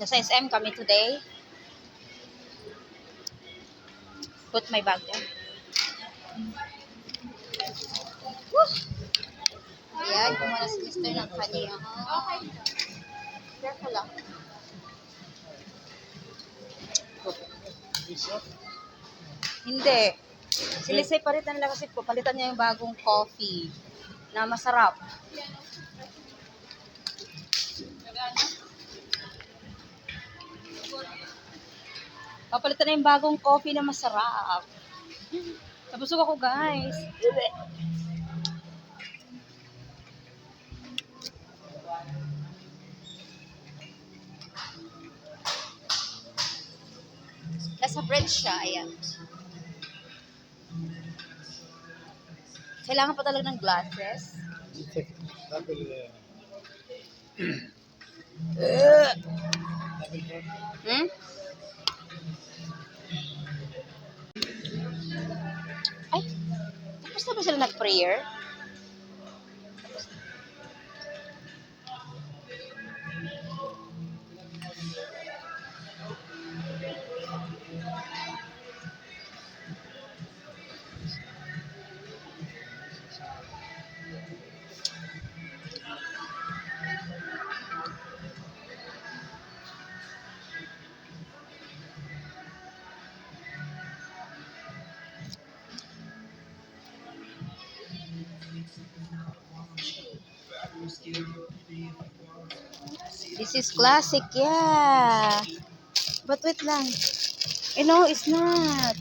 Nasa SM kami today. Put my bag there. Woo! Ayan, kumuha na si Mr. ng kanya. Okay. Careful lang. Hindi. Silisay palitan nila kasi po. Palitan niya yung bagong coffee na masarap. Papalitan na yung bagong coffee na masarap. Nabusog ako, guys. Nasa bread siya, ayan. Kailangan pa talaga ng glasses. Hmm? Ay, tapos na ba sila nag-prayer? This is classic, yeah. But wait lang. No, it's not.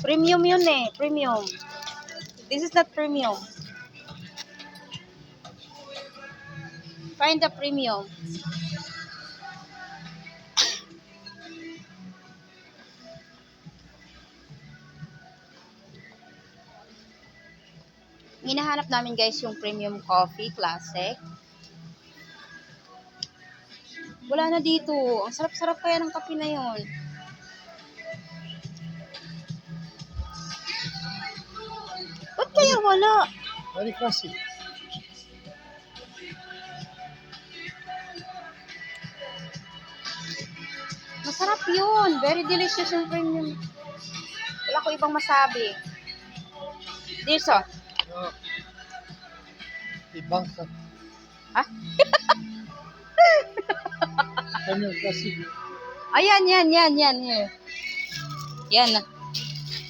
Premium yun eh. Premium. This is not premium. Find the premium. Hinahanap namin guys yung premium coffee, classic. Wala na dito. Ang sarap-sarap kaya ng kape na yun. Ba't kaya wala? Very classic. Masarap yun. Very delicious yung premium. Wala ko ibang masabi. This oh. No. Ibang ka. Ha? Ano classic? Ayan, yan. Yan.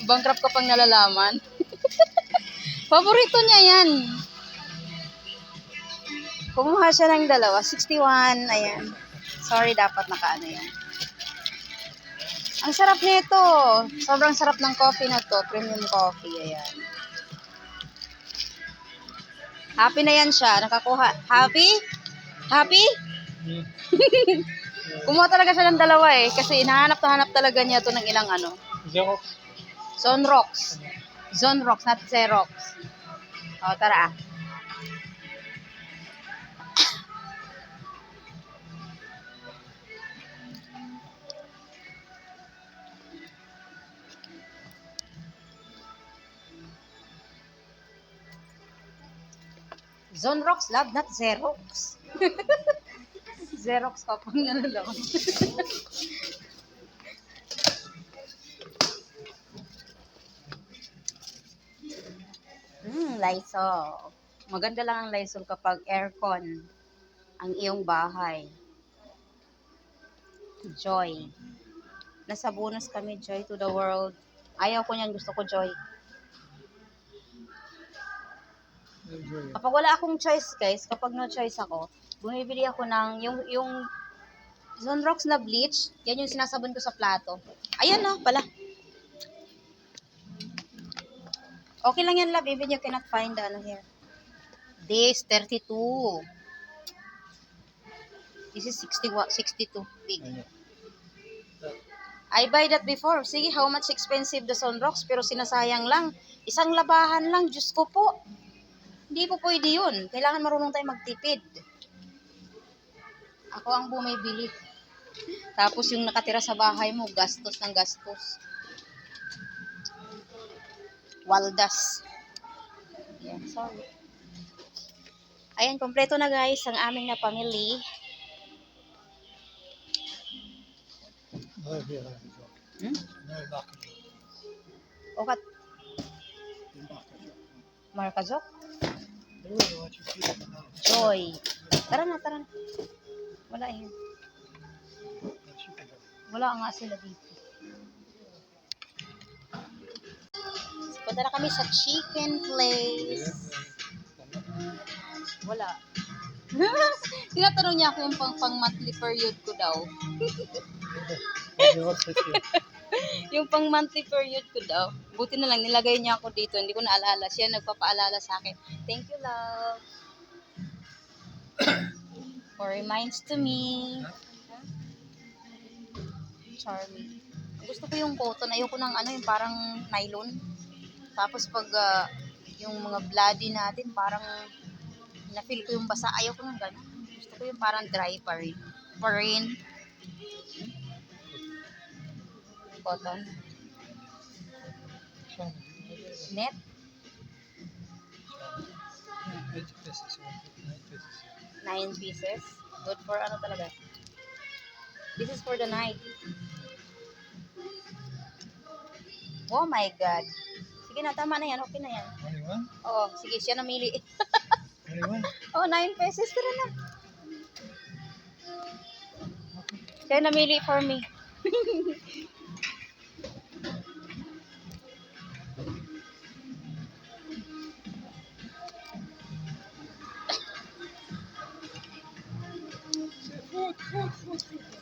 Ibang crap ka pang nalalaman. Paborito niya yan. Kumuha siya ng dalawa. 61. Ayan. Sorry, dapat nakaano yan. Ang sarap nito. Sobrang sarap ng coffee na to. Premium coffee. Ayan. Happy na yan siya. Nakakuha. Happy? Happy? Kumuha talaga siya ng dalawa eh. Kasi hinahanap talaga niya to ng ilang ano. Xerox. Zonrox. Zonrox, not Xerox. O, tara ah. Zonrox, love, not Xerox. Xerox ka pang nalalaman. Lysol. Maganda lang ang Lysol kapag aircon ang iyong bahay. Joy. Nasa bonus kami, Joy to the world. Ayaw ko niyan, gusto ko Joy. Kapag wala akong choice, guys, kapag no choice ako, bumibili ako ng yung Zonrox na bleach. Yan yung sinasabon ko sa plato. Ayan na pala. Okay lang yan, love. Even you cannot find the ano here. This 32. This is 62 big. I buy that before. Sige, how much expensive the Zonrox, pero sinasayang lang. Isang labahan lang, Diyos ko po. Hindi po pwede yun. Kailangan marunong tayo magtipid. Ako ang bumibili. Tapos yung nakatira sa bahay mo, gastos ng gastos. Waldas. Yeah, sorry. Ayan, kompleto na guys ang aming na family. No, here I go. Hmm? No, Bakajo. Okat, Bakajo. Markazok? Oh, what you feel now? Joy. Tara na, tara na. Wala yun. Wala nga sila dito. Punta na kami sa chicken place. Wala. Tinatanong niya ako yung pang monthly period ko daw. Yung pang monthly period ko daw. Buti na lang nilagay niya ako dito. Hindi ko naalala. Siya nagpapaalala sa akin. Thank you, love. For reminds to me. Charming. Gusto ko yung cotton. Ayoko ng ano, yung parang nylon. Tapos pag yung mga bloody natin, parang na-feel ko yung basa. Ayoko ng gano'n. Gusto ko yung parang dry pa rin. Cotton. Net. 9 pieces. Good for ano talaga. This is for the night. Oh my God. Sige na, tama na yan. Okay na yan. Only one? Oo, sige, siya namili. Only one? Oh, 9 pesos. Tara na. Siya namili for me. Food.